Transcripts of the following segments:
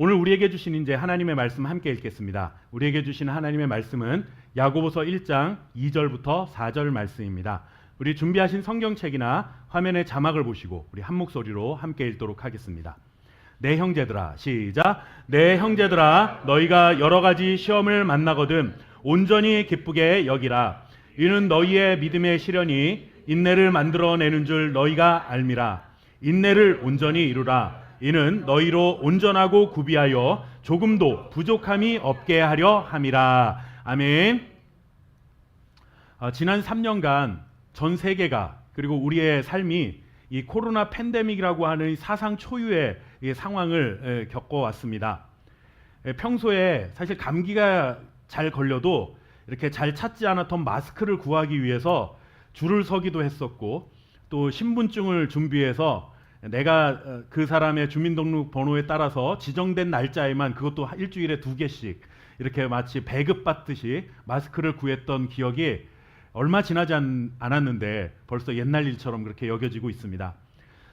오늘 우리에게 주신 이제 하나님의 말씀 함께 읽겠습니다. 우리에게 주신 하나님의 말씀은 야고보서 1장 2절부터 4절 말씀입니다. 우리 준비하신 성경책이나 화면의 자막을 보시고 우리 한 목소리로 함께 읽도록 하겠습니다. 내 형제들아, 시작. 내 형제들아, 너희가 여러 가지 시험을 만나거든 온전히 기쁘게 여기라. 이는 너희의 믿음의 시련이 인내를 만들어내는 줄 너희가 알미라. 인내를 온전히 이루라. 이는 너희로 온전하고 구비하여 조금도 부족함이 없게 하려 함이라. 아멘. 지난 3년간 전 세계가 그리고 우리의 삶이 이 코로나 팬데믹이라고 하는 사상 초유의 이 상황을 겪어왔습니다. 평소에 사실 감기가 잘 걸려도 이렇게 잘 찾지 않았던 마스크를 구하기 위해서 줄을 서기도 했었고, 또 신분증을 준비해서 내가 그 사람의 주민등록번호에 따라서 지정된 날짜에만, 그것도 일주일에 2개씩 이렇게 마치 배급받듯이 마스크를 구했던 기억이 얼마 지나지 않았는데 벌써 옛날 일처럼 그렇게 여겨지고 있습니다.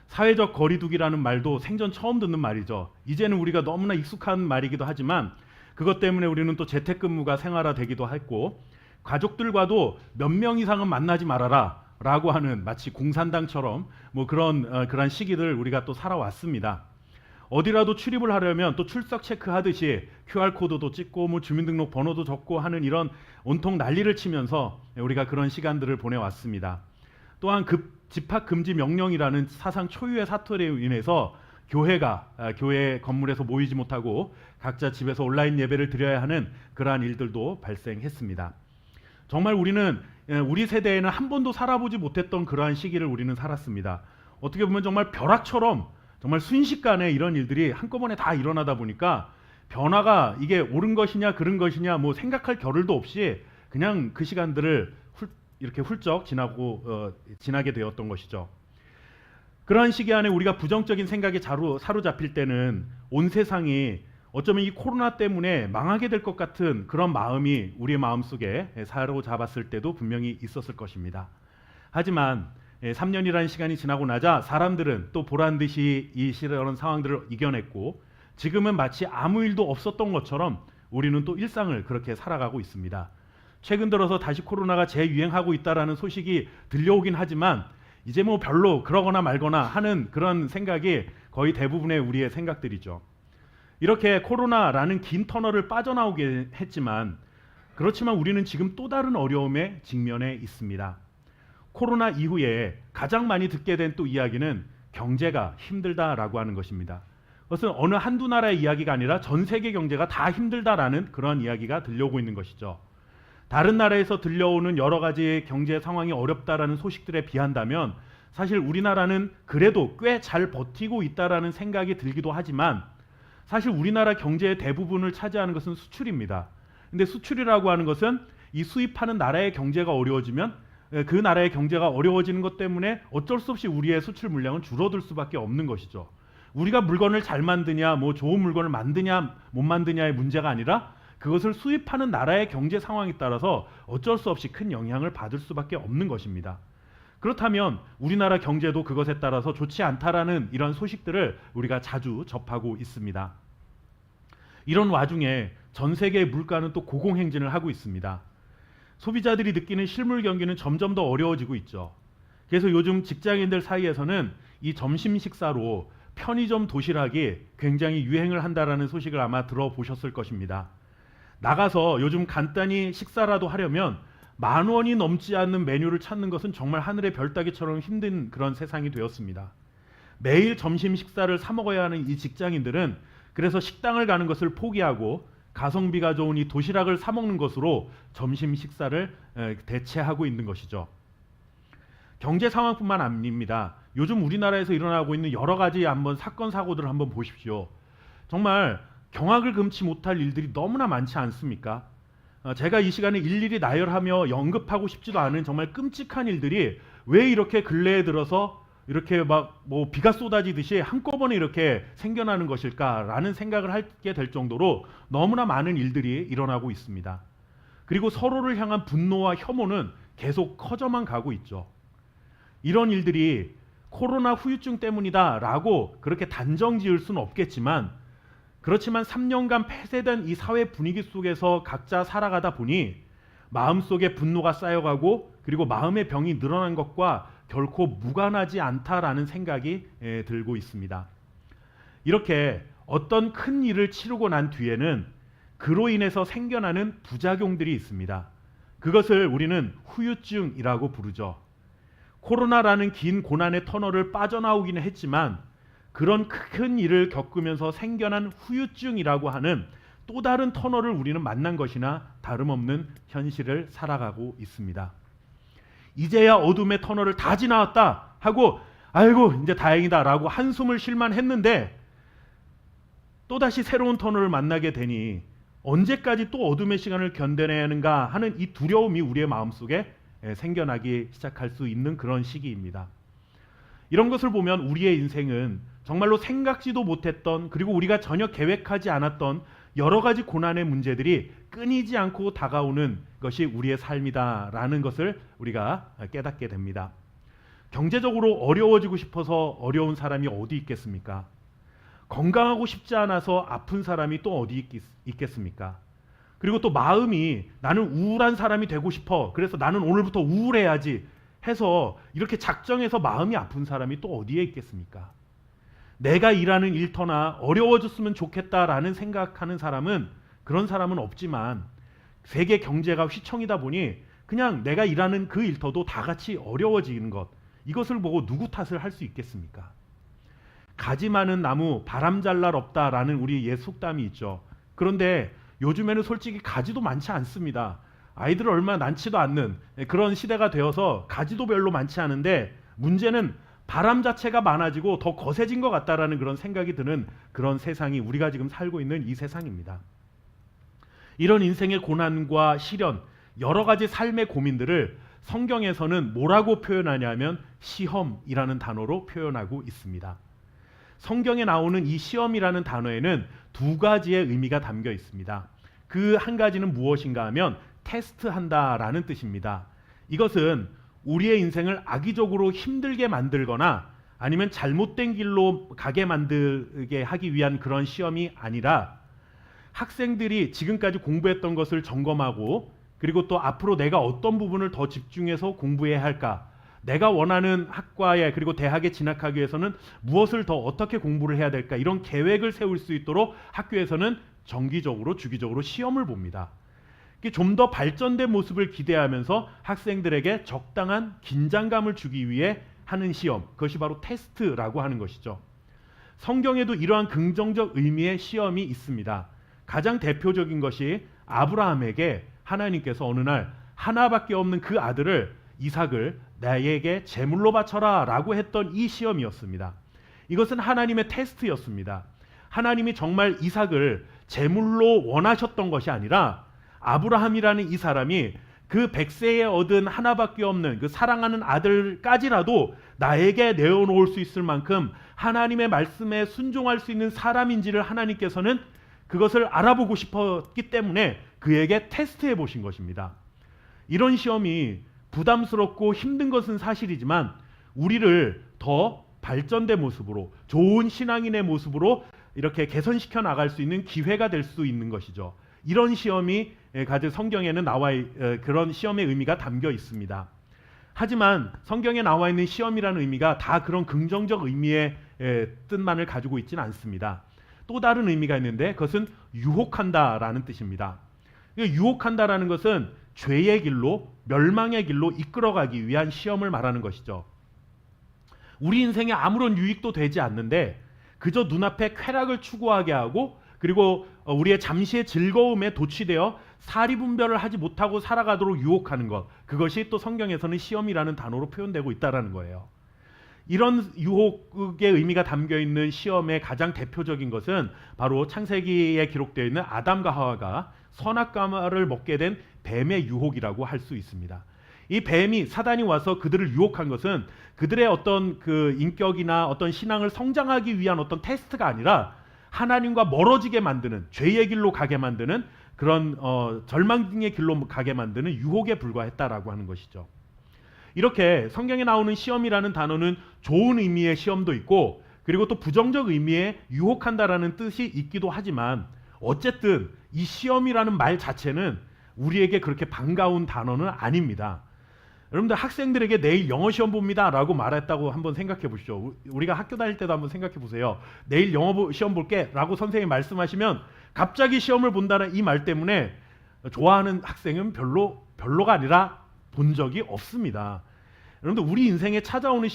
사회적 거리두기라는 말도 생전 처음 듣는 말이죠. 이제는 우리가 너무나 익숙한 말이기도 하지만 그것 때문에 우리는 또 재택근무가 생활화되기도 했고, 가족들과도 몇 명 이상은 만나지 말아라 라고 하는 마치 공산당처럼 뭐 그런 시기들 우리가 또 살아왔습니다. 어디라도 출입을 하려면 또 출석 체크하듯이 QR코드도 찍고 뭐 주민등록번호도 적고 하는 이런 온통 난리를 치면서 우리가 그런 시간들을 보내왔습니다. 또한 집합금지 명령이라는 사상 초유의 사태로 인해서 교회 건물에서 모이지 못하고 각자 집에서 온라인 예배를 드려야 하는 그러한 일들도 발생했습니다. 정말 우리 세대에는 한 번도 살아보지 못했던 그러한 시기를 우리는 살았습니다. 어떻게 보면 정말 벼락처럼 정말 순식간에 이런 일들이 한꺼번에 다 일어나다 보니까 변화가 이게 옳은 것이냐 그른 것이냐 뭐 생각할 겨를도 없이 그냥 그 시간들을 이렇게 훌쩍 지나게 되었던 것이죠. 그러한 시기 안에 우리가 부정적인 생각에 사로잡힐 때는 온 세상이 어쩌면 이 코로나 때문에 망하게 될 것 같은 그런 마음이 우리의 마음속에 사로잡았을 때도 분명히 있었을 것입니다. 하지만 3년이라는 시간이 지나고 나자 사람들은 또 보란듯이 이런 상황들을 이겨냈고, 지금은 마치 아무 일도 없었던 것처럼 우리는 또 일상을 그렇게 살아가고 있습니다. 최근 들어서 다시 코로나가 재유행하고 있다라는 소식이 들려오긴 하지만 이제 뭐 별로 그러거나 말거나 하는 그런 생각이 거의 대부분의 우리의 생각들이죠. 이렇게 코로나라는 긴 터널을 빠져나오게 했지만, 그렇지만 우리는 지금 또 다른 어려움에 직면해 있습니다. 코로나 이후에 가장 많이 듣게 된 또 이야기는 경제가 힘들다라고 하는 것입니다. 그것은 어느 한두 나라의 이야기가 아니라 전 세계 경제가 다 힘들다라는 그런 이야기가 들려오고 있는 것이죠. 다른 나라에서 들려오는 여러 가지 경제 상황이 어렵다라는 소식들에 비한다면 사실 우리나라는 그래도 꽤 잘 버티고 있다라는 생각이 들기도 하지만, 사실 우리나라 경제의 대부분을 차지하는 것은 수출입니다. 근데 수출이라고 하는 것은 이 수입하는 나라의 경제가 어려워지면 그 나라의 경제가 어려워지는 것 때문에 어쩔 수 없이 우리의 수출 물량은 줄어들 수밖에 없는 것이죠. 우리가 물건을 잘 만드냐, 뭐 좋은 물건을 만드냐 못 만드냐의 문제가 아니라 그것을 수입하는 나라의 경제 상황에 따라서 어쩔 수 없이 큰 영향을 받을 수밖에 없는 것입니다. 그렇다면 우리나라 경제도 그것에 따라서 좋지 않다라는 이런 소식들을 우리가 자주 접하고 있습니다. 이런 와중에 전 세계의 물가는 또 고공행진을 하고 있습니다. 소비자들이 느끼는 실물 경기는 점점 더 어려워지고 있죠. 그래서 요즘 직장인들 사이에서는 이 점심 식사로 편의점 도시락이 굉장히 유행을 한다라는 소식을 아마 들어보셨을 것입니다. 나가서 요즘 간단히 식사라도 하려면 10,000원이 넘지 않는 메뉴를 찾는 것은 정말 하늘의 별 따기처럼 힘든 그런 세상이 되었습니다. 매일 점심 식사를 사 먹어야 하는 이 직장인들은 그래서 식당을 가는 것을 포기하고 가성비가 좋은 이 도시락을 사 먹는 것으로 점심 식사를 대체하고 있는 것이죠. 경제 상황뿐만 아닙니다. 요즘 우리나라에서 일어나고 있는 여러 가지 사건 사고들을 한번 보십시오. 정말 경악을 금치 못할 일들이 너무나 많지 않습니까? 제가 이 시간에 일일이 나열하며 언급하고 싶지도 않은 정말 끔찍한 일들이 왜 이렇게 근래에 들어서 이렇게 비가 쏟아지듯이 한꺼번에 이렇게 생겨나는 것일까라는 생각을 하게 될 정도로 너무나 많은 일들이 일어나고 있습니다. 그리고 서로를 향한 분노와 혐오는 계속 커져만 가고 있죠. 이런 일들이 코로나 후유증 때문이다라고 그렇게 단정 지을 수는 없겠지만, 그렇지만 3년간 폐쇄된 이 사회 분위기 속에서 각자 살아가다 보니 마음속에 분노가 쌓여가고 그리고 마음의 병이 늘어난 것과 결코 무관하지 않다라는 생각이 들고 있습니다. 이렇게 어떤 큰 일을 치르고 난 뒤에는 그로 인해서 생겨나는 부작용들이 있습니다. 그것을 우리는 후유증이라고 부르죠. 코로나라는 긴 고난의 터널을 빠져나오기는 했지만 그런 큰 일을 겪으면서 생겨난 후유증이라고 하는 또 다른 터널을 우리는 만난 것이나 다름없는 현실을 살아가고 있습니다. 이제야 어둠의 터널을 다 지나왔다 하고 아이고 이제 다행이다 라고 한숨을 쉴만 했는데 또다시 새로운 터널을 만나게 되니 언제까지 또 어둠의 시간을 견뎌내야 하는가 하는 이 두려움이 우리의 마음속에 생겨나기 시작할 수 있는 그런 시기입니다. 이런 것을 보면 우리의 인생은 정말로 생각지도 못했던 그리고 우리가 전혀 계획하지 않았던 여러 가지 고난의 문제들이 끊이지 않고 다가오는 것이 우리의 삶이다라는 것을 우리가 깨닫게 됩니다. 경제적으로 어려워지고 싶어서 어려운 사람이 어디 있겠습니까? 건강하고 싶지 않아서 아픈 사람이 또 어디 있겠습니까? 그리고 또 마음이 나는 우울한 사람이 되고 싶어. 그래서 나는 오늘부터 우울해야지 해서 이렇게 작정해서 마음이 아픈 사람이 또 어디에 있겠습니까? 내가 일하는 일터나 어려워졌으면 좋겠다라는 생각하는 사람은 그런 사람은 없지만 세계 경제가 휘청이다 보니 그냥 내가 일하는 그 일터도 다 같이 어려워지는 것 이것을 보고 누구 탓을 할 수 있겠습니까? 가지 많은 나무 바람 잘 날 없다라는 우리 옛 속담이 있죠. 그런데 요즘에는 솔직히 가지도 많지 않습니다. 아이들 얼마 낳지도 않는 그런 시대가 되어서 가지도 별로 많지 않은데 문제는 바람 자체가 많아지고 더 거세진 것 같다라는 그런 생각이 드는 그런 세상이 우리가 지금 살고 있는 이 세상입니다. 이런 인생의 고난과 시련, 여러 가지 삶의 고민들을 성경에서는 뭐라고 표현하냐면 시험이라는 단어로 표현하고 있습니다. 성경에 나오는 이 시험이라는 단어에는 두 가지의 의미가 담겨 있습니다. 그 한 가지는 무엇인가 하면 테스트한다라는 뜻입니다. 이것은 우리의 인생을 악의적으로 힘들게 만들거나 아니면 잘못된 길로 가게 만들게 하기 위한 그런 시험이 아니라 학생들이 지금까지 공부했던 것을 점검하고 그리고 또 앞으로 내가 어떤 부분을 더 집중해서 공부해야 할까, 내가 원하는 학과에 그리고 대학에 진학하기 위해서는 무엇을 더 어떻게 공부를 해야 될까, 이런 계획을 세울 수 있도록 학교에서는 정기적으로 주기적으로 시험을 봅니다. 좀 더 발전된 모습을 기대하면서 학생들에게 적당한 긴장감을 주기 위해 하는 시험, 그것이 바로 테스트라고 하는 것이죠. 성경에도 이러한 긍정적 의미의 시험이 있습니다. 가장 대표적인 것이 아브라함에게 하나님께서 어느 날 하나밖에 없는 그 아들을 이삭을 나에게 제물로 바쳐라 라고 했던 이 시험이었습니다. 이것은 하나님의 테스트였습니다. 하나님이 정말 이삭을 제물로 원하셨던 것이 아니라 아브라함이라는 이 사람이 그 100세에 얻은 하나밖에 없는 그 사랑하는 아들까지라도 나에게 내어놓을 수 있을 만큼 하나님의 말씀에 순종할 수 있는 사람인지를 하나님께서는 그것을 알아보고 싶었기 때문에 그에게 테스트해 보신 것입니다. 이런 시험이 부담스럽고 힘든 것은 사실이지만 우리를 더 발전된 모습으로, 좋은 신앙인의 모습으로 이렇게 개선시켜 나갈 수 있는 기회가 될 수 있는 것이죠. 이런 시험이 가진 성경에는 그런 시험의 의미가 담겨 있습니다. 하지만 성경에 나와 있는 시험이라는 의미가 다 그런 긍정적 의미의 뜻만을 가지고 있지는 않습니다. 또 다른 의미가 있는데 그것은 유혹한다라는 뜻입니다. 유혹한다라는 것은 죄의 길로, 멸망의 길로 이끌어가기 위한 시험을 말하는 것이죠. 우리 인생에 아무런 유익도 되지 않는데 그저 눈앞에 쾌락을 추구하게 하고 그리고 우리의 잠시의 즐거움에 도취되어 사리분별을 하지 못하고 살아가도록 유혹하는 것, 그것이 또 성경에서는 시험이라는 단어로 표현되고 있다는 거예요. 이런 유혹의 의미가 담겨 있는 시험의 가장 대표적인 것은 바로 창세기에 기록되어 있는 아담과 하와가 선악과를 먹게 된 뱀의 유혹이라고 할 수 있습니다. 이 뱀이, 사단이 와서 그들을 유혹한 것은 그들의 어떤 그 인격이나 어떤 신앙을 성장하기 위한 어떤 테스트가 아니라 하나님과 멀어지게 만드는, 죄의 길로 가게 만드는 그런 절망의 길로 가게 만드는 유혹에 불과했다라고 하는 것이죠. 이렇게 성경에 나오는 시험이라는 단어는 좋은 의미의 시험도 있고 그리고 또 부정적 의미에 유혹한다라는 뜻이 있기도 하지만 어쨌든 이 시험이라는 말 자체는 우리에게 그렇게 반가운 단어는 아닙니다. 여러분들 학생들에게 내일 영어 시험 봅니다 라고 말했다고 한번 생각해 보시죠. 우리가 학교 다닐 때도 한번 생각해 보세요. 내일 영어 시험 볼게 라고 선생님이 말씀하시면 갑자기 시험을 본다는 이 말 때문에 좋아하는 학생은 별로가 아니라 본 적이 없습니다. 여러분들 우리 인생에 찾아오는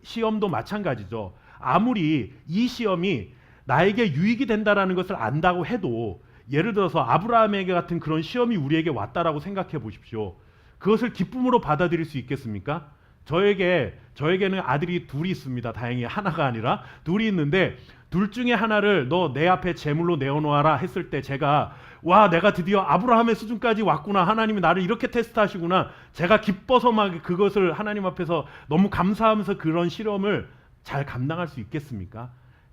시험도 마찬가지죠. 아무리 이 시험이 나에게 유익이 된다라는 것을 안다고 해도 예를 들어서 아브라함에게 같은 그런 시험이 우리에게 왔다라고 생각해 보십시오. 그것을 기쁨으로 받아들일 수 있겠습니까? 저에게는 아들이 둘이 있습니다. 다행히 하나가 아니라 둘이 있는데 둘 중에 하나를 너 내 앞에 제물로 내어놓아라 했을 때 제가 와 내가 드디어 아브라함의 수준까지 왔구나. 하나님이 나를 이렇게 테스트하시구나. 제가 기뻐서 막 그것을 하나님 앞에서 너무 감사하면서 그런 실험을 잘 감당할 수 있겠습니까?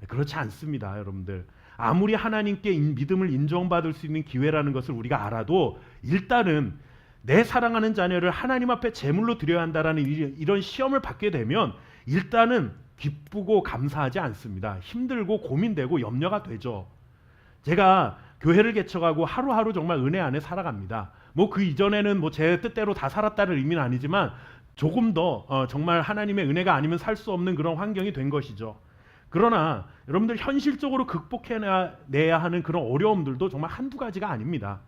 그렇지 않습니다. 여러분들. 아무리 하나님께 믿음을 인정받을 수 있는 기회라는 것을 우리가 알아도 일단은 내 사랑하는 자녀를 하나님 앞에 제물로 드려야 한다라는 이런 시험을 받게 되면 일단은 기쁘고 감사하지 않습니다. 힘들고 고민되고 염려가 되죠. 제가 교회를 개척하고 하루하루 정말 은혜 안에 살아갑니다. 뭐 그 이전에는 뭐 제 뜻대로 다 살았다는 의미는 아니지만 조금 더 정말 하나님의 은혜가 아니면 살 수 없는 그런 환경이 된 것이죠. 그러나 여러분들 현실적으로 극복해내야 하는 그런 어려움들도 정말 한두 가지가 아닙니다.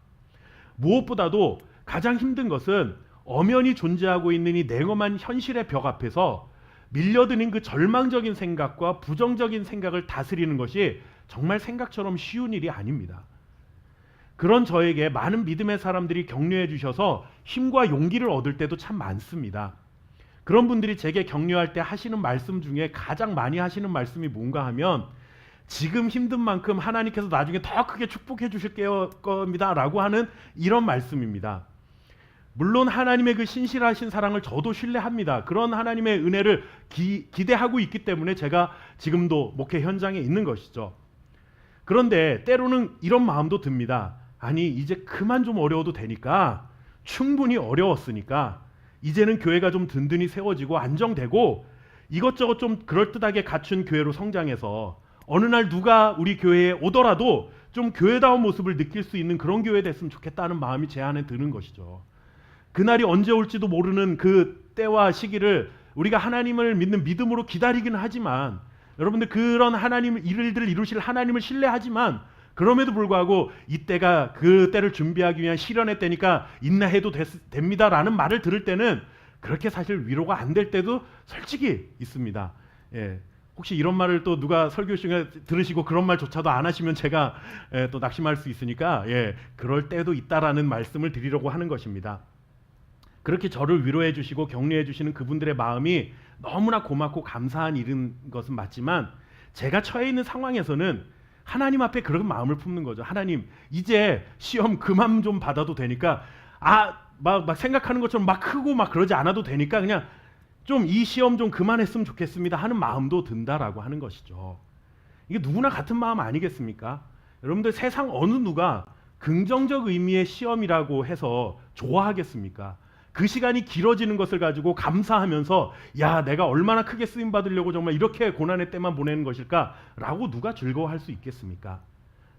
무엇보다도 가장 힘든 것은 엄연히 존재하고 있는 이 냉엄한 현실의 벽 앞에서 밀려드는 그 절망적인 생각과 부정적인 생각을 다스리는 것이 정말 생각처럼 쉬운 일이 아닙니다. 그런 저에게 많은 믿음의 사람들이 격려해 주셔서 힘과 용기를 얻을 때도 참 많습니다. 그런 분들이 제게 격려할 때 하시는 말씀 중에 가장 많이 하시는 말씀이 뭔가 하면 지금 힘든 만큼 하나님께서 나중에 더 크게 축복해 주실 겁니다 라고 하는 이런 말씀입니다. 물론 하나님의 그 신실하신 사랑을 저도 신뢰합니다. 그런 하나님의 은혜를 기대하고 있기 때문에 제가 지금도 목회 현장에 있는 것이죠. 그런데 때로는 이런 마음도 듭니다. 아니 이제 그만 좀 어려워도 되니까 충분히 어려웠으니까 이제는 교회가 좀 든든히 세워지고 안정되고 이것저것 좀 그럴듯하게 갖춘 교회로 성장해서 어느 날 누가 우리 교회에 오더라도 좀 교회다운 모습을 느낄 수 있는 그런 교회 됐으면 좋겠다는 마음이 제 안에 드는 것이죠. 그날이 언제 올지도 모르는 그 때와 시기를 우리가 하나님을 믿는 믿음으로 기다리기는 하지만 여러분들 그런 하나님 일들을 이루실 하나님을 신뢰하지만 그럼에도 불구하고 이때가 그 때를 준비하기 위한 실현의 때니까 인내해도 됩니다라는 말을 들을 때는 그렇게 사실 위로가 안 될 때도 솔직히 있습니다. 예. 혹시 이런 말을 또 누가 설교 중에 들으시고 그런 말조차도 안 하시면 제가 또 낙심할 수 있으니까 그럴 때도 있다라는 말씀을 드리려고 하는 것입니다. 그렇게 저를 위로해 주시고 격려해 주시는 그분들의 마음이 너무나 고맙고 감사한 일인 것은 맞지만 제가 처해 있는 상황에서는 하나님 앞에 그런 마음을 품는 거죠. 하나님 이제 시험 그만 좀 받아도 되니까 막 생각하는 것처럼 막 크고 막 그러지 않아도 되니까 그냥 좀 이 시험 좀 그만했으면 좋겠습니다 하는 마음도 든다라고 하는 것이죠. 이게 누구나 같은 마음 아니겠습니까? 여러분들 세상 어느 누가 긍정적 의미의 시험이라고 해서 좋아하겠습니까? 그 시간이 길어지는 것을 가지고 감사하면서 야 내가 얼마나 크게 쓰임 받으려고 정말 이렇게 고난의 때만 보내는 것일까 라고 누가 즐거워할 수 있겠습니까?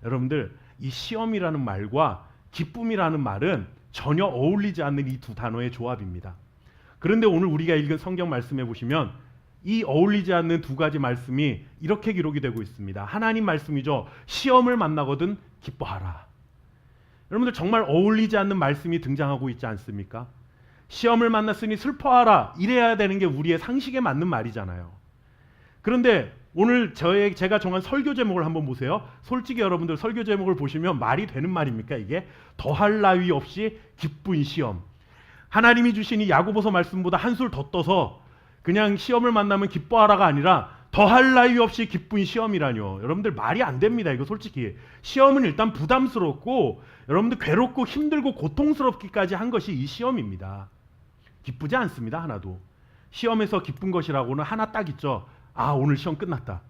여러분들 이 시험이라는 말과 기쁨이라는 말은 전혀 어울리지 않는 이 두 단어의 조합입니다. 그런데 오늘 우리가 읽은 성경 말씀에 보시면 이 어울리지 않는 두 가지 말씀이 이렇게 기록이 되고 있습니다. 하나님 말씀이죠. 시험을 만나거든 기뻐하라. 여러분들 정말 어울리지 않는 말씀이 등장하고 있지 않습니까? 시험을 만났으니 슬퍼하라 이래야 되는 게 우리의 상식에 맞는 말이잖아요. 그런데 오늘 제가 정한 설교 제목을 한번 보세요. 솔직히 여러분들 설교 제목을 보시면 말이 되는 말입니까 이게? 더할 나위 없이 기쁜 시험. 하나님이 주신 이 야고보서 말씀보다 한술 더 떠서 그냥 시험을 만나면 기뻐하라가 아니라 더할 나위 없이 기쁜 시험이라뇨. 여러분들 말이 안 됩니다. 이거 솔직히. 시험은 일단 부담스럽고 여러분들 괴롭고 힘들고 고통스럽기까지 한 것이 이 시험입니다. 기쁘지 않습니다. 하나도. 시험에서 기쁜 것이라고는 하나 딱 있죠. 아 오늘 시험 끝났다.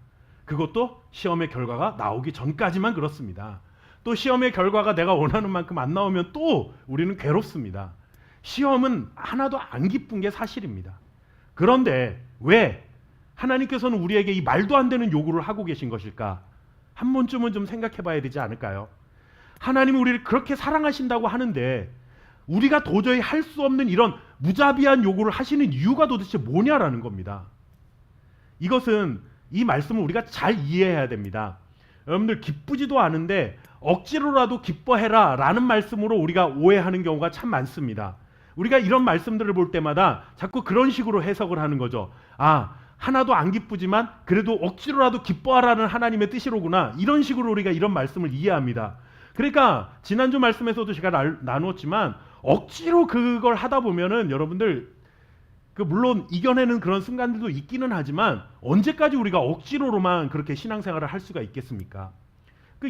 그것도 시험의 결과가 나오기 전까지만 그렇습니다. 또 시험의 결과가 내가 원하는 만큼 안 나오면 또 우리는 괴롭습니다. 시험은 하나도 안 기쁜 게 사실입니다. 그런데 왜 하나님께서는 우리에게 이 말도 안 되는 요구를 하고 계신 것일까? 한 번쯤은 좀 생각해 봐야 되지 않을까요? 하나님은 우리를 그렇게 사랑하신다고 하는데 우리가 도저히 할 수 없는 이런 무자비한 요구를 하시는 이유가 도대체 뭐냐라는 겁니다. 이것은 이 말씀을 우리가 잘 이해해야 됩니다. 여러분들 기쁘지도 않은데 억지로라도 기뻐해라 라는 말씀으로 우리가 오해하는 경우가 참 많습니다. 우리가 이런 말씀들을 볼 때마다 자꾸 그런 식으로 해석을 하는 거죠. 아, 하나도 안 기쁘지만 그래도 억지로라도 기뻐하라는 하나님의 뜻이로구나. 이런 식으로 우리가 이런 말씀을 이해합니다. 그러니까 지난주 말씀에서도 제가 나누었지만 억지로 그걸 하다 보면은 여러분들 물론 이겨내는 그런 순간들도 있기는 하지만 언제까지 우리가 억지로만 그렇게 신앙생활을 할 수가 있겠습니까?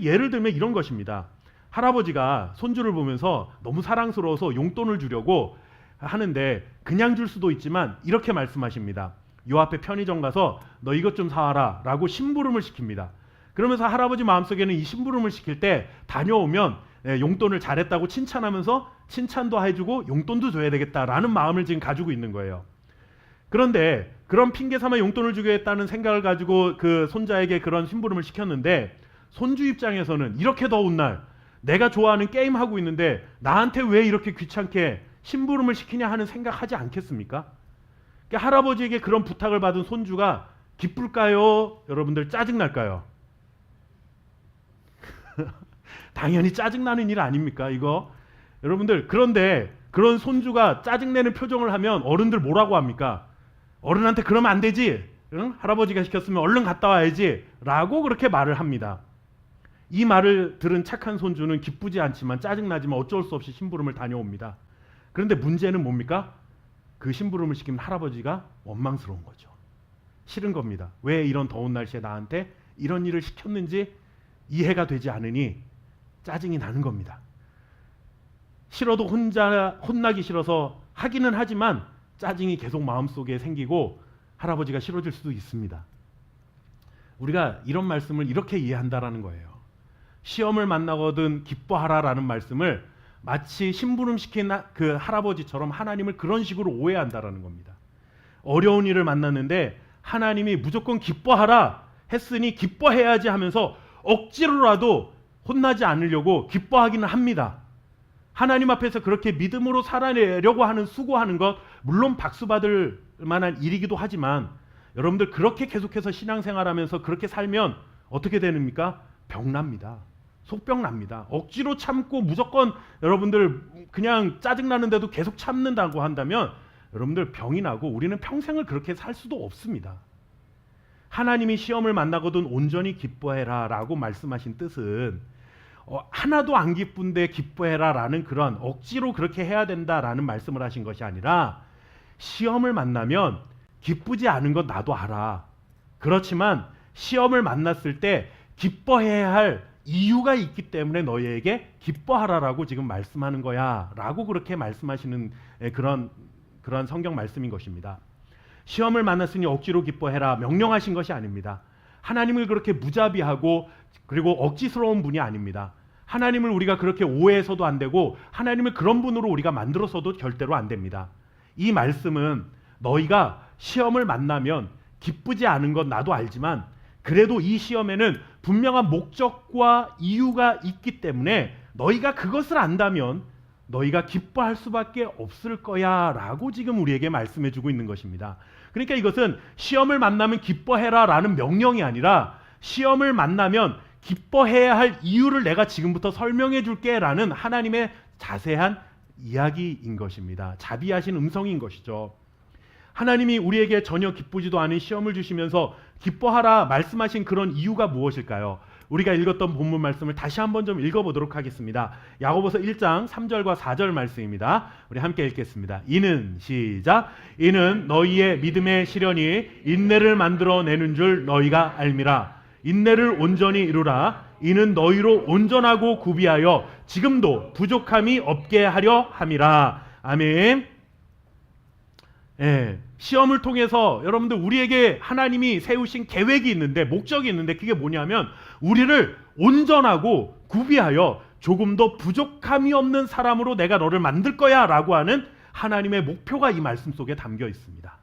예를 들면 이런 것입니다. 할아버지가 손주를 보면서 너무 사랑스러워서 용돈을 주려고 하는데 그냥 줄 수도 있지만 이렇게 말씀하십니다. 요 앞에 편의점 가서 너 이것 좀 사와라 라고 심부름을 시킵니다. 그러면서 할아버지 마음속에는 이 심부름을 시킬 때 다녀오면 용돈을 잘했다고 칭찬하면서 칭찬도 해주고 용돈도 줘야 되겠다라는 마음을 지금 가지고 있는 거예요. 그런데 그런 핑계 삼아 용돈을 주겠다는 생각을 가지고 그 손자에게 그런 심부름을 시켰는데 손주 입장에서는 이렇게 더운 날 내가 좋아하는 게임 하고 있는데 나한테 왜 이렇게 귀찮게 심부름을 시키냐 하는 생각하지 않겠습니까? 그러니까 할아버지에게 그런 부탁을 받은 손주가 기쁠까요? 여러분들 짜증날까요? 당연히 짜증나는 일 아닙니까 이거? 여러분들 그런데 그런 손주가 짜증내는 표정을 하면 어른들 뭐라고 합니까? 어른한테 그러면 안 되지. 응? 할아버지가 시켰으면 얼른 갔다 와야지 라고 그렇게 말을 합니다. 이 말을 들은 착한 손주는 기쁘지 않지만 짜증나지만 어쩔 수 없이 심부름을 다녀옵니다. 그런데 문제는 뭡니까? 그 심부름을 시킨 할아버지가 원망스러운 거죠. 싫은 겁니다. 왜 이런 더운 날씨에 나한테 이런 일을 시켰는지 이해가 되지 않으니 짜증이 나는 겁니다. 싫어도 혼나기 싫어서 하기는 하지만 짜증이 계속 마음속에 생기고 할아버지가 싫어질 수도 있습니다. 우리가 이런 말씀을 이렇게 이해한다라는 거예요. 시험을 만나거든 기뻐하라라는 말씀을 마치 심부름시킨 그 할아버지처럼 하나님을 그런 식으로 오해한다라는 겁니다. 어려운 일을 만났는데 하나님이 무조건 기뻐하라 했으니 기뻐해야지 하면서 억지로라도 혼나지 않으려고 기뻐하기는 합니다. 하나님 앞에서 그렇게 믿음으로 살아내려고 하는 수고하는 것 물론 박수 받을 만한 일이기도 하지만 여러분들 그렇게 계속해서 신앙생활하면서 그렇게 살면 어떻게 됩니까? 병납니다. 속병 납니다. 억지로 참고 무조건 여러분들 그냥 짜증나는데도 계속 참는다고 한다면 여러분들 병이 나고 우리는 평생을 그렇게 살 수도 없습니다. 하나님이 시험을 만나거든 온전히 기뻐해라 라고 말씀하신 뜻은 하나도 안 기쁜데 기뻐해라 라는 그런 억지로 그렇게 해야 된다라는 말씀을 하신 것이 아니라 시험을 만나면 기쁘지 않은 건 나도 알아. 그렇지만 시험을 만났을 때 기뻐해야 할 이유가 있기 때문에 너희에게 기뻐하라라고 지금 말씀하는 거야 라고 그렇게 말씀하시는 그런 성경 말씀인 것입니다. 시험을 만났으니 억지로 기뻐해라 명령하신 것이 아닙니다. 하나님을 그렇게 무자비하고 그리고 억지스러운 분이 아닙니다. 하나님을 우리가 그렇게 오해해서도 안 되고 하나님을 그런 분으로 우리가 만들어서도 절대로 안 됩니다. 이 말씀은 너희가 시험을 만나면 기쁘지 않은 건 나도 알지만 그래도 이 시험에는 분명한 목적과 이유가 있기 때문에 너희가 그것을 안다면 너희가 기뻐할 수밖에 없을 거야 라고 지금 우리에게 말씀해 주고 있는 것입니다. 그러니까 이것은 시험을 만나면 기뻐해라 라는 명령이 아니라 시험을 만나면 기뻐해야 할 이유를 내가 지금부터 설명해 줄게 라는 하나님의 자세한 이야기인 것입니다. 자비하신 음성인 것이죠. 하나님이 우리에게 전혀 기쁘지도 않은 시험을 주시면서 기뻐하라 말씀하신 그런 이유가 무엇일까요? 우리가 읽었던 본문 말씀을 다시 한번 좀 읽어보도록 하겠습니다. 야고보서 1장 3절과 4절 말씀입니다. 우리 함께 읽겠습니다. 이는 시작. 이는 너희의 믿음의 시련이 인내를 만들어내는 줄 너희가 알미라. 인내를 온전히 이루라. 이는 너희로 온전하고 구비하여 지금도 부족함이 없게 하려 함이라. 아멘. 시험을 통해서 여러분들 우리에게 하나님이 세우신 계획이 있는데 목적이 있는데 그게 뭐냐면 우리를 온전하고 구비하여 조금도 부족함이 없는 사람으로 내가 너를 만들 거야 라고 하는 하나님의 목표가 이 말씀 속에 담겨 있습니다.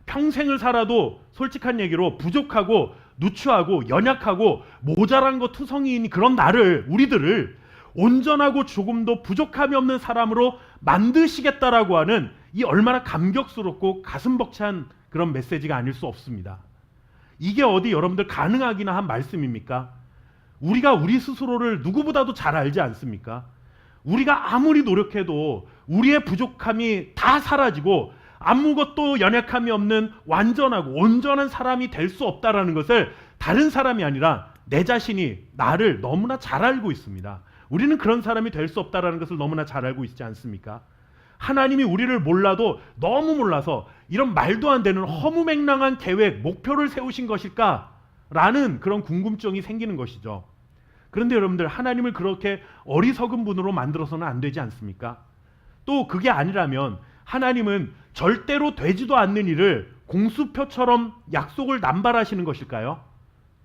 평생을 살아도 솔직한 얘기로 부족하고 누추하고 연약하고 모자란 것 투성이인 그런 나를, 우리들을 온전하고 조금도 부족함이 없는 사람으로 만드시겠다라고 하는 이 얼마나 감격스럽고 가슴 벅찬 그런 메시지가 아닐 수 없습니다. 이게 어디 여러분들 가능하기나 한 말씀입니까? 우리가 우리 스스로를 누구보다도 잘 알지 않습니까? 우리가 아무리 노력해도 우리의 부족함이 다 사라지고 아무것도 연약함이 없는 완전하고 온전한 사람이 될 수 없다라는 것을 다른 사람이 아니라 내 자신이 나를 너무나 잘 알고 있습니다. 우리는 그런 사람이 될 수 없다라는 것을 너무나 잘 알고 있지 않습니까? 하나님이 우리를 몰라도 너무 몰라서 이런 말도 안 되는 허무맹랑한 계획, 목표를 세우신 것일까라는 그런 궁금증이 생기는 것이죠. 그런데 여러분들, 하나님을 그렇게 어리석은 분으로 만들어서는 안 되지 않습니까? 또 그게 아니라면 하나님은 절대로 되지도 않는 일을 공수표처럼 약속을 남발하시는 것일까요?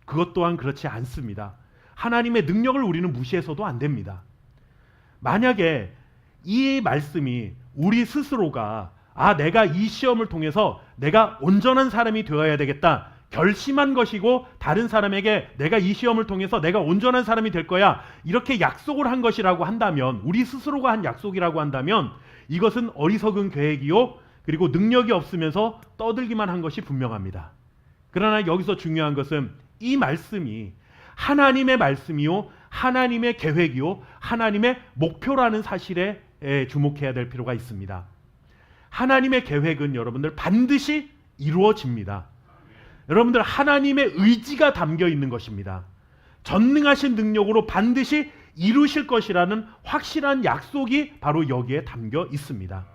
그것 또한 그렇지 않습니다. 하나님의 능력을 우리는 무시해서도 안 됩니다. 만약에 이 말씀이 우리 스스로가 내가 이 시험을 통해서 내가 온전한 사람이 되어야 되겠다 결심한 것이고, 다른 사람에게 내가 이 시험을 통해서 내가 온전한 사람이 될 거야 이렇게 약속을 한 것이라고 한다면, 우리 스스로가 한 약속이라고 한다면 이것은 어리석은 계획이요, 그리고 능력이 없으면서 떠들기만 한 것이 분명합니다. 그러나 여기서 중요한 것은 이 말씀이 하나님의 말씀이요, 하나님의 계획이요, 하나님의 목표라는 사실에 주목해야 될 필요가 있습니다. 하나님의 계획은 여러분들 반드시 이루어집니다. 여러분들, 하나님의 의지가 담겨 있는 것입니다. 전능하신 능력으로 반드시 이루실 것이라는 확실한 약속이 바로 여기에 담겨 있습니다.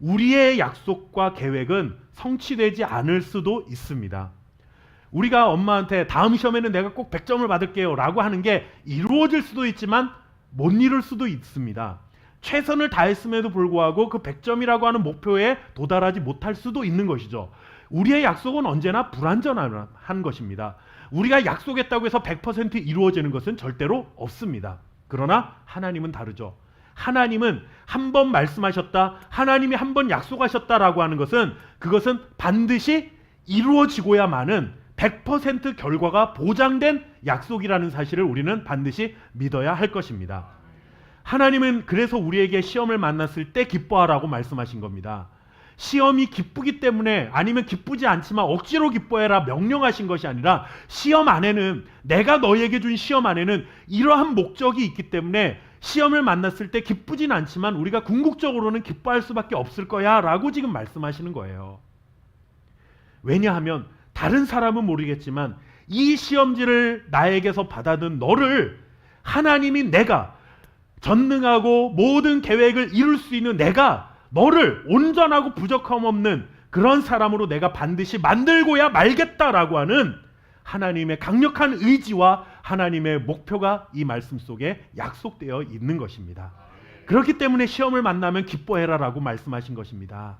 우리의 약속과 계획은 성취되지 않을 수도 있습니다. 우리가 엄마한테 다음 시험에는 내가 꼭 100점을 받을게요 라고 하는 게 이루어질 수도 있지만 못 이룰 수도 있습니다. 최선을 다했음에도 불구하고 그 100점이라고 하는 목표에 도달하지 못할 수도 있는 것이죠. 우리의 약속은 언제나 불완전한 것입니다. 우리가 약속했다고 해서 100% 이루어지는 것은 절대로 없습니다. 그러나 하나님은 다르죠. 하나님은 한 번 말씀하셨다, 하나님이 한 번 약속하셨다라고 하는 것은 그것은 반드시 이루어지고야만은 100% 결과가 보장된 약속이라는 사실을 우리는 반드시 믿어야 할 것입니다. 하나님은 그래서 우리에게 시험을 만났을 때 기뻐하라고 말씀하신 겁니다. 시험이 기쁘기 때문에, 아니면 기쁘지 않지만 억지로 기뻐해라 명령하신 것이 아니라, 시험 안에는, 내가 너에게 준 시험 안에는 이러한 목적이 있기 때문에 시험을 만났을 때 기쁘진 않지만 우리가 궁극적으로는 기뻐할 수밖에 없을 거야 라고 지금 말씀하시는 거예요. 왜냐하면 다른 사람은 모르겠지만 이 시험지를 나에게서 받아든 너를 하나님이, 내가 전능하고 모든 계획을 이룰 수 있는 내가 너를 온전하고 부족함 없는 그런 사람으로 내가 반드시 만들고야 말겠다라고 하는 하나님의 강력한 의지와 하나님의 목표가 이 말씀 속에 약속되어 있는 것입니다. 그렇기 때문에 시험을 만나면 기뻐해라라고 말씀하신 것입니다.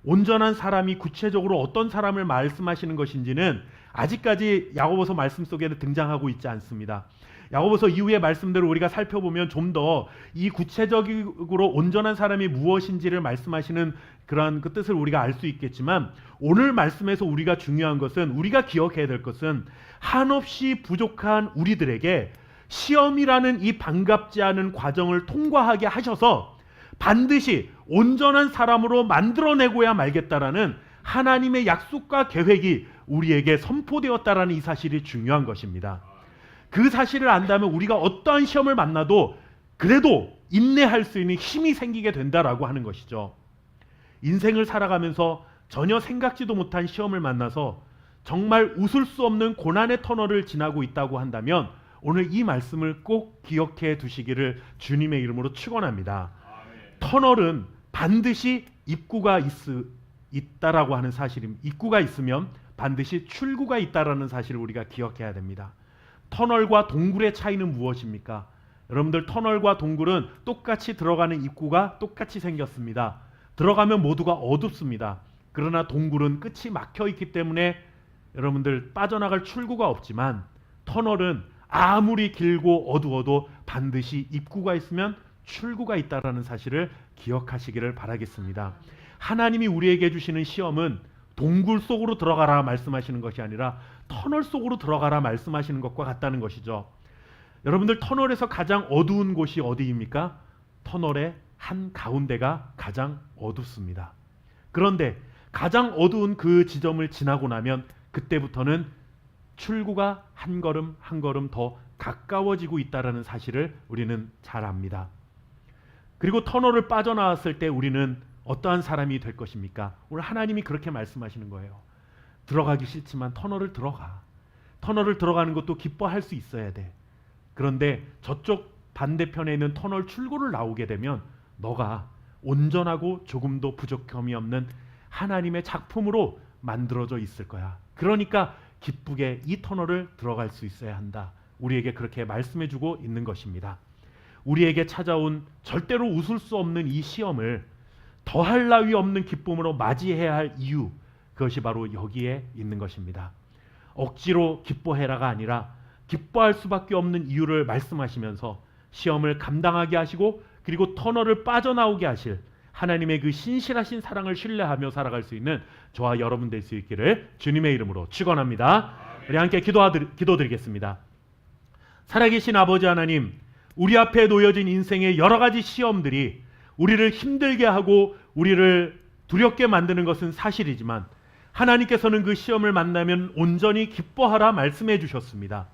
온전한 사람이 구체적으로 어떤 사람을 말씀하시는 것인지는 아직까지 야고보서 말씀 속에는 등장하고 있지 않습니다. 야고보서 이후의 말씀들을 우리가 살펴보면 좀 더 이 구체적으로 온전한 사람이 무엇인지를 말씀하시는 그런 그 뜻을 우리가 알 수 있겠지만, 오늘 말씀에서 우리가 중요한 것은, 우리가 기억해야 될 것은, 한없이 부족한 우리들에게 시험이라는 이 반갑지 않은 과정을 통과하게 하셔서 반드시 온전한 사람으로 만들어내고야 말겠다라는 하나님의 약속과 계획이 우리에게 선포되었다라는 이 사실이 중요한 것입니다. 그 사실을 안다면 우리가 어떠한 시험을 만나도 그래도 인내할 수 있는 힘이 생기게 된다라고 하는 것이죠. 인생을 살아가면서 전혀 생각지도 못한 시험을 만나서 정말 웃을 수 없는 고난의 터널을 지나고 있다고 한다면 오늘 이 말씀을 꼭 기억해 두시기를 주님의 이름으로 축원합니다. 터널은 반드시 입구가 있다라고 하는 사실입니다. 입구가 있으면 반드시 출구가 있다라는 사실을 우리가 기억해야 됩니다. 터널과 동굴의 차이는 무엇입니까? 여러분들, 터널과 동굴은 똑같이 들어가는 입구가 똑같이 생겼습니다. 들어가면 모두가 어둡습니다. 그러나 동굴은 끝이 막혀 있기 때문에 여러분들 빠져나갈 출구가 없지만, 터널은 아무리 길고 어두워도 반드시 입구가 있으면 출구가 있다라는 사실을 기억하시기를 바라겠습니다. 하나님이 우리에게 주시는 시험은 동굴 속으로 들어가라 말씀하시는 것이 아니라 터널 속으로 들어가라 말씀하시는 것과 같다는 것이죠. 여러분들, 터널에서 가장 어두운 곳이 어디입니까? 터널의 한 가운데가 가장 어둡습니다. 그런데 가장 어두운 그 지점을 지나고 나면 그때부터는 출구가 한 걸음 한 걸음 더 가까워지고 있다는 사실을 우리는 잘 압니다. 그리고 터널을 빠져나왔을 때 우리는 어떠한 사람이 될 것입니까? 오늘 하나님이 그렇게 말씀하시는 거예요. 들어가기 싫지만 터널을 들어가. 터널을 들어가는 것도 기뻐할 수 있어야 돼. 그런데 저쪽 반대편에 있는 터널 출구를 나오게 되면 너가 온전하고 조금도 부족함이 없는 하나님의 작품으로 만들어져 있을 거야. 그러니까 기쁘게 이 터널을 들어갈 수 있어야 한다. 우리에게 그렇게 말씀해주고 있는 것입니다. 우리에게 찾아온 절대로 웃을 수 없는 이 시험을 더할 나위 없는 기쁨으로 맞이해야 할 이유, 그것이 바로 여기에 있는 것입니다. 억지로 기뻐해라가 아니라 기뻐할 수밖에 없는 이유를 말씀하시면서 시험을 감당하게 하시고 그리고 터널을 빠져나오게 하실 하나님의 그 신실하신 사랑을 신뢰하며 살아갈 수 있는 저와 여러분 될 수 있기를 주님의 이름으로 축원합니다. 우리 함께 기도드리겠습니다. 살아계신 아버지 하나님, 우리 앞에 놓여진 인생의 여러 가지 시험들이 우리를 힘들게 하고 우리를 두렵게 만드는 것은 사실이지만 하나님께서는 그 시험을 만나면 온전히 기뻐하라 말씀해 주셨습니다.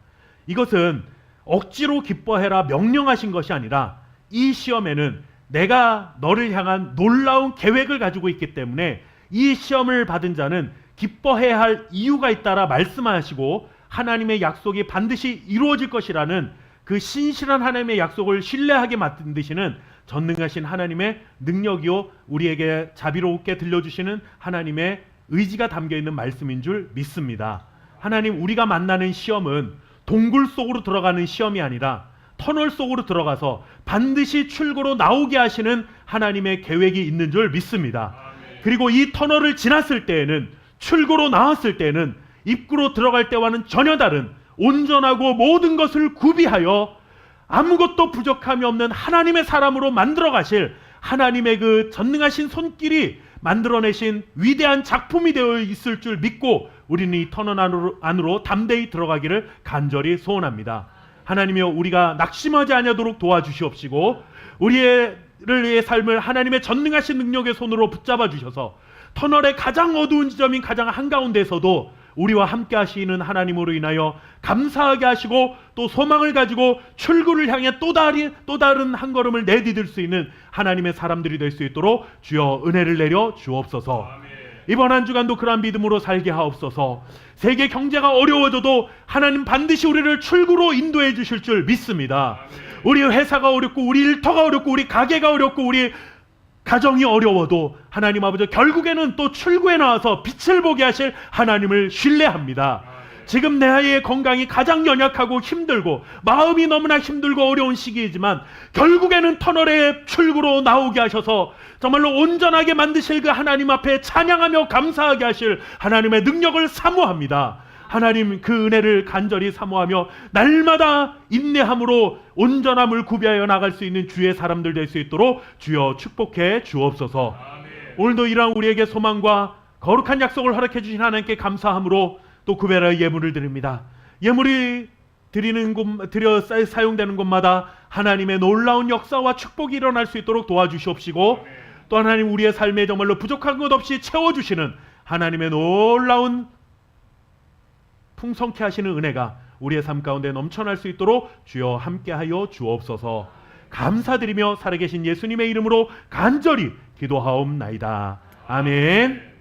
이것은 억지로 기뻐해라 명령하신 것이 아니라 이 시험에는 내가 너를 향한 놀라운 계획을 가지고 있기 때문에 이 시험을 받은 자는 기뻐해야 할 이유가 있다라 말씀하시고 하나님의 약속이 반드시 이루어질 것이라는 그 신실한 하나님의 약속을 신뢰하게 만드시는 전능하신 하나님의 능력이요 우리에게 자비롭게 들려주시는 하나님의 의지가 담겨있는 말씀인 줄 믿습니다. 하나님, 우리가 만나는 시험은 동굴 속으로 들어가는 시험이 아니라 터널 속으로 들어가서 반드시 출구로 나오게 하시는 하나님의 계획이 있는 줄 믿습니다. 그리고 이 터널을 지났을 때에는, 출구로 나왔을 때에는 입구로 들어갈 때와는 전혀 다른 온전하고 모든 것을 구비하여 아무것도 부족함이 없는 하나님의 사람으로 만들어 가실 하나님의 그 전능하신 손길이 만들어내신 위대한 작품이 되어 있을 줄 믿고 우리는 이 터널 안으로 담대히 들어가기를 간절히 소원합니다. 하나님이여, 우리가 낙심하지 아니하도록 도와주시옵시고 우리의 삶을 하나님의 전능하신 능력의 손으로 붙잡아 주셔서 터널의 가장 어두운 지점인 가장 한가운데서도 우리와 함께 하시는 하나님으로 인하여 감사하게 하시고 또 소망을 가지고 출구를 향해 또 다른 한 걸음을 내디딜 수 있는 하나님의 사람들이 될 수 있도록 주여 은혜를 내려 주옵소서. 이번 한 주간도 그러한 믿음으로 살게 하옵소서. 세계 경제가 어려워져도 하나님 반드시 우리를 출구로 인도해 주실 줄 믿습니다. 우리 회사가 어렵고 우리 일터가 어렵고 우리 가게가 어렵고 우리 가정이 어려워도 하나님 아버지 결국에는 또 출구에 나와서 빛을 보게 하실 하나님을 신뢰합니다. 지금 내 아이의 건강이 가장 연약하고 힘들고 마음이 너무나 힘들고 어려운 시기이지만 결국에는 터널의 출구로 나오게 하셔서 정말로 온전하게 만드실 그 하나님 앞에 찬양하며 감사하게 하실 하나님의 능력을 사모합니다. 하나님, 그 은혜를 간절히 사모하며 날마다 인내함으로 온전함을 구비하여 나갈 수 있는 주의 사람들 될 수 있도록 주여 축복해 주옵소서. 오늘도 이러한 우리에게 소망과 거룩한 약속을 허락해 주신 하나님께 감사함으로 또 구별하여 예물을 드립니다. 예물이 사용되는 곳마다 하나님의 놀라운 역사와 축복이 일어날 수 있도록 도와주시옵시고 또 하나님, 우리의 삶에 정말로 부족한 것 없이 채워주시는 하나님의 놀라운 풍성케 하시는 은혜가 우리의 삶 가운데 넘쳐날 수 있도록 주여 함께하여 주옵소서. 감사드리며 살아계신 예수님의 이름으로 간절히 기도하옵나이다. 아멘.